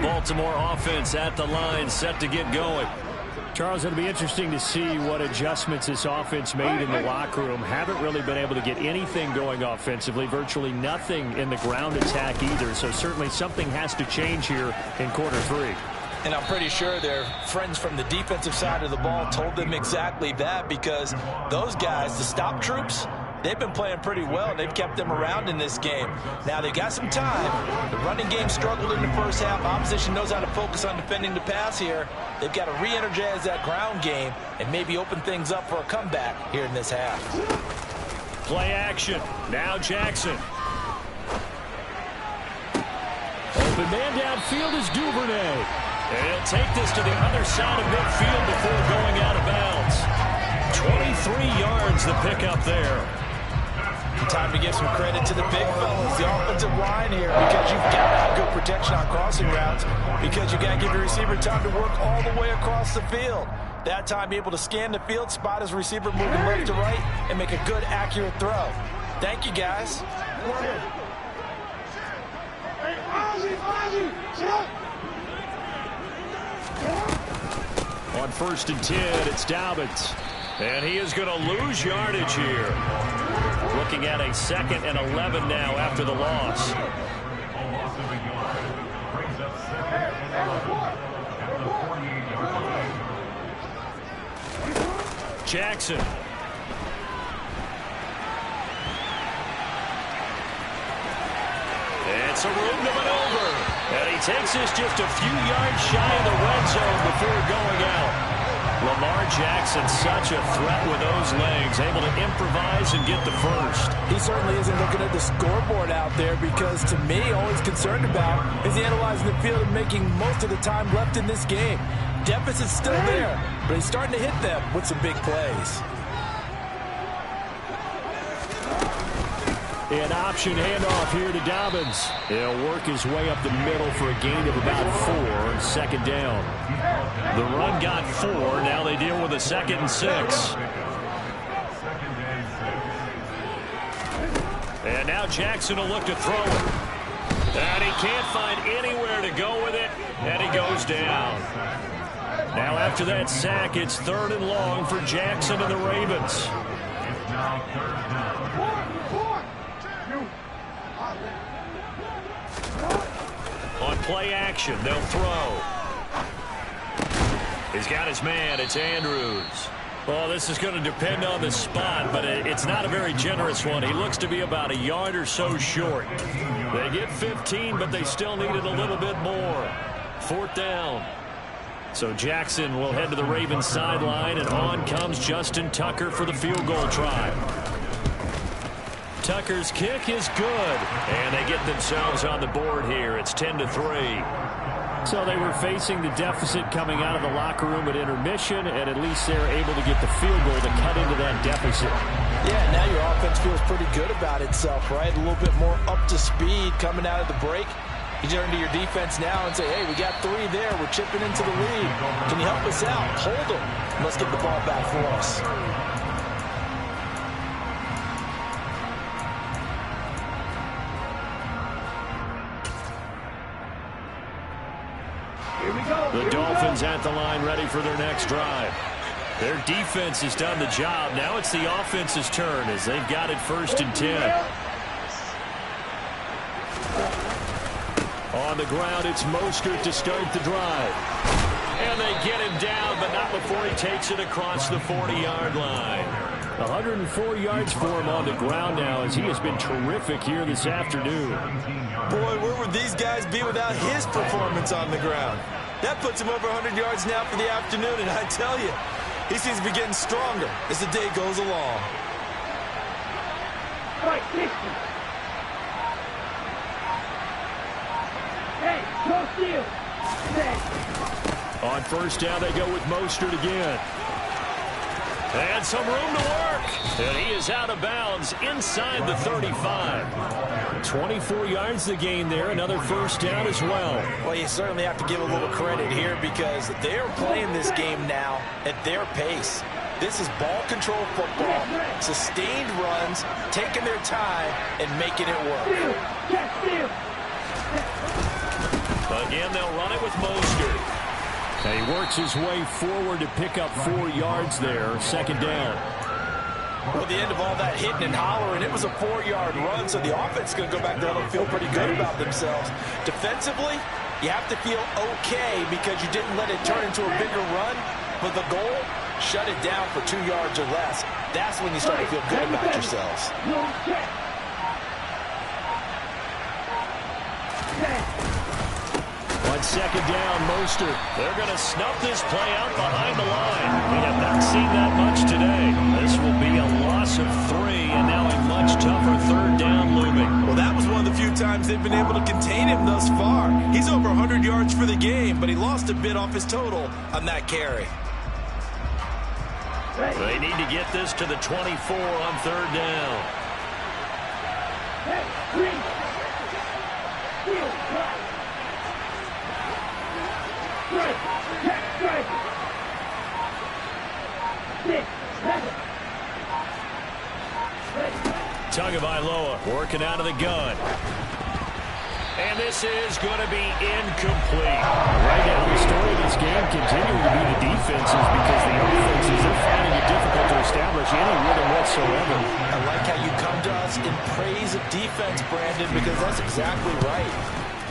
Baltimore offense at the line, set to get going. Charles, it'll be interesting to see what adjustments this offense made in the locker room. Haven't really been able to get anything going offensively, virtually nothing in the ground attack either. So certainly something has to change here in quarter three. And I'm pretty sure their friends from the defensive side of the ball told them exactly that, because those guys, the stop troops, they've been playing pretty well, and they've kept them around in this game. Now, they got some time. The running game struggled in the first half. Opposition knows how to focus on defending the pass here. They've got to re-energize that ground game and maybe open things up for a comeback here in this half. Play action. Now Jackson. Open man downfield is Duvernay. And he'll take this to the other side of midfield before going out of bounds. 23 yards the pickup there. Time to give some credit to the big fellas, the offensive line here, because you've got to have good protection on crossing routes, because you got to give your receiver time to work all the way across the field. That time, be able to scan the field, spot his receiver moving left to right, and make a good, accurate throw. Thank you, guys. On 1st and 10, it's Dobbins. And he is going to lose yardage here. Looking at a 2nd and 11 now after the loss. Jackson. It's a room to maneuver. And he takes this just a few yards shy of the red zone before going out. Lamar Jackson, such a threat with those legs, able to improvise and get the first. He certainly isn't looking at the scoreboard out there, because to me, all he's concerned about is analyzing the field and making most of the time left in this game. Deficit's still there, but he's starting to hit them with some big plays. An option handoff here to Dobbins. He'll work his way up the middle for a gain of about 4, 2nd down. The run got 4. Now they deal with a 2nd and 6. And now Jackson will look to throw it. And he can't find anywhere to go with it. And he goes down. Now after that sack, it's 3rd and long for Jackson and the Ravens. On play action, they'll throw. He's got his man. It's Andrews. Well, this is going to depend on the spot, but it's not a very generous one. He looks to be about a yard or so short. They get 15, but they still needed a little bit more. 4th down. So Jackson will head to the Ravens sideline, and on comes Justin Tucker for the field goal try. Tucker's kick is good, and they get themselves on the board here. It's 10-3. So they were facing the deficit coming out of the locker room at intermission, and at least they're able to get the field goal to cut into that deficit. Yeah, now your offense feels pretty good about itself, right? A little bit more up to speed coming out of the break. You turn to your defense now and say, hey, we got 3 there. We're chipping into the lead. Can you help us out? Hold them. Let's get the ball back for us. The Dolphins at the line, ready for their next drive. Their defense has done the job. Now it's the offense's turn as they've got it 1st and 10. On the ground, it's Mostert to start the drive. And they get him down, but not before he takes it across the 40-yard line. 104 yards for him on the ground now, as he has been terrific here this afternoon. Boy, where would these guys be without his performance on the ground? That puts him over 100 yards now for the afternoon, and I tell you, he seems to be getting stronger as the day goes along. On 1st down, they go with Mostert again. And some room to work. And he is out of bounds inside the 35. 24 yards the gain there. Another 1st down as well. Well, you certainly have to give a little credit here, because they're playing this game now at their pace. This is ball control football, sustained runs, taking their time and making it work. A Again, they'll run it with Mostert. And he works his way forward to pick up 4 yards there. Second down. Well, the end of all that hitting and hollering, it was a 4-yard run, so the offense is going to go back there and feel pretty good about themselves. Defensively, you have to feel okay because you didn't let it turn into a bigger run, but the goal, shut it down for 2 yards or less. That's when you start to feel good about yourselves. On second down, Mostert. They're going to snuff this play out behind the line. We have not seen that much today. This will be a loss of 3, and now a much tougher third down looming. Well, that was one of the few times they've been able to contain him thus far. He's over 100 yards for the game, but he lost a bit off his total on that carry. They need to get this to the 24 on third down. Tagovailoa working out of the gun. And this is going to be incomplete. Right now, the story of this game continuing to be the defenses because the offenses are finding it difficult to establish any rhythm whatsoever. I like how you come to us in praise of defense, Brandon, because that's exactly right.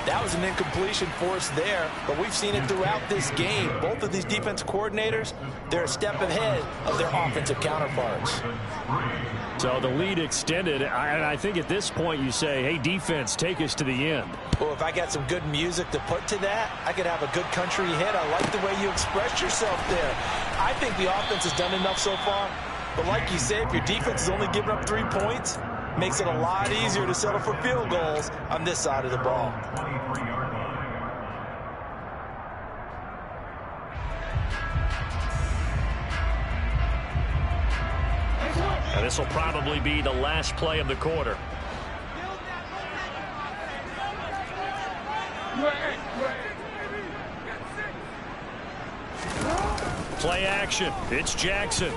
That was an incompletion force there, but we've seen it throughout this game. Both of these defense coordinators, they're a step ahead of their offensive counterparts. So the lead extended, and I think at this point you say, hey, defense, take us to the end. Well, if I got some good music to put to that, I could have a good country hit. I like the way you express yourself there. I think the offense has done enough so far, but like you said, if your defense is only giving up 3 points, makes it a lot easier to settle for field goals on this side of the ball. And this will probably be the last play of the quarter. Play action. It's Jackson.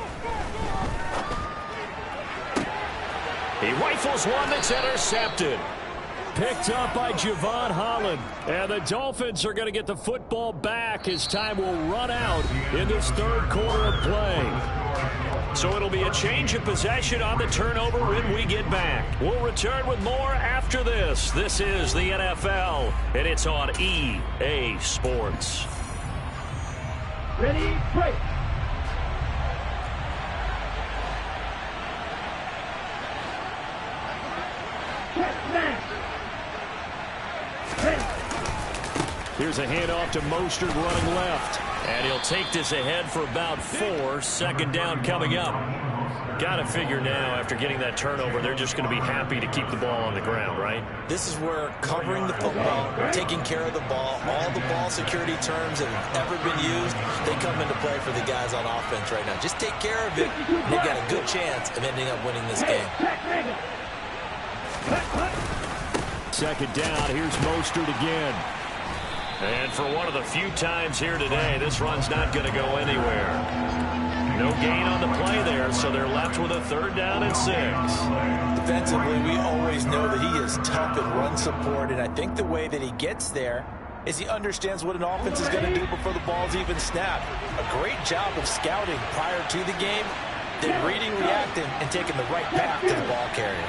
He rifles one that's intercepted. Picked up by Javon Holland. And the Dolphins are going to get the football back as time will run out in this third quarter of play. So it'll be a change of possession on the turnover when we get back. We'll return with more after this. This is the NFL, and it's on EA Sports. Ready, break. Here's a handoff to Mostert running left. And he'll take this ahead for about 4. Second down coming up. Got to figure now, after getting that turnover, they're just going to be happy to keep the ball on the ground, right? This is where covering the football, taking care of the ball, all the ball security terms that have ever been used, they come into play for the guys on offense right now. Just take care of it, and they've got a good chance of ending up winning this game. Second down, here's Mostert again. And for one of the few times here today, this run's not going to go anywhere. No gain on the play there, so they're left with a third down and 6. Defensively, we always know that he is tough in run support, and I think the way that he gets there is he understands what an offense is going to do before the ball's even snapped. A great job of scouting prior to the game, then reading, reacting, and taking the right path to the ball carrier.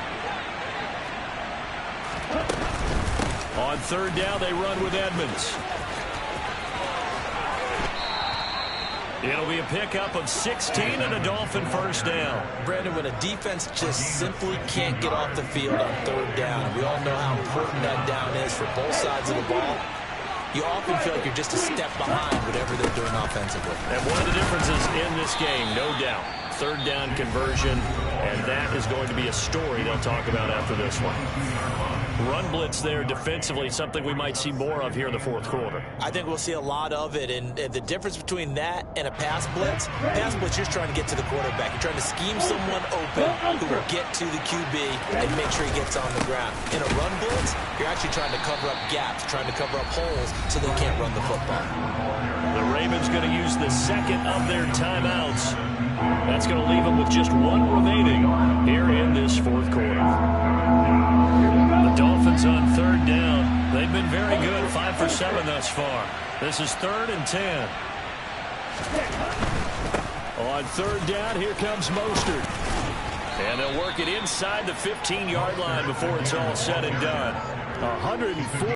On third down, they run with Edmonds. It'll be a pickup of 16 and a Dolphin first down. Brandon, when a defense just simply can't get off the field on third down, we all know how important that down is for both sides of the ball. You often feel like you're just a step behind whatever they're doing offensively. And one of the differences in this game, no doubt, third down conversion, and that is going to be a story they'll talk about after this one. Run blitz there defensively, something we might see more of here in the fourth quarter. I think we'll see a lot of it, and the difference between that and a pass blitz, you're just trying to get to the quarterback. You're trying to scheme someone open who will get to the QB and make sure he gets on the ground. In a run blitz, you're actually trying to cover up gaps, trying to cover up holes so they can't run the football. The Ravens going to use the second of their timeouts. That's going to leave them with just 1 remaining here in this fourth quarter. The Dolphins on third down. They they've been very good. 5 for 7 thus far. This is 3rd and 10. On 3rd down, here comes Mostert. And they'll work it inside the 15-yard line before it's all said and done. 104.